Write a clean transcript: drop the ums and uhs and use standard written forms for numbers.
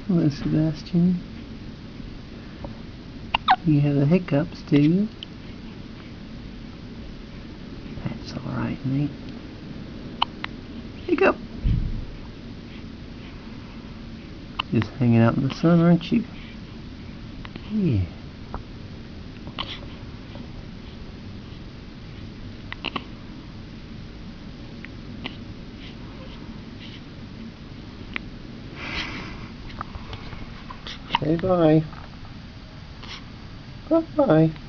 Hello, Sebastian. You have the hiccups, do you? That's alright, mate. Hiccup! Just hanging out in the sun, aren't you? Yeah. Say bye. Bye-bye.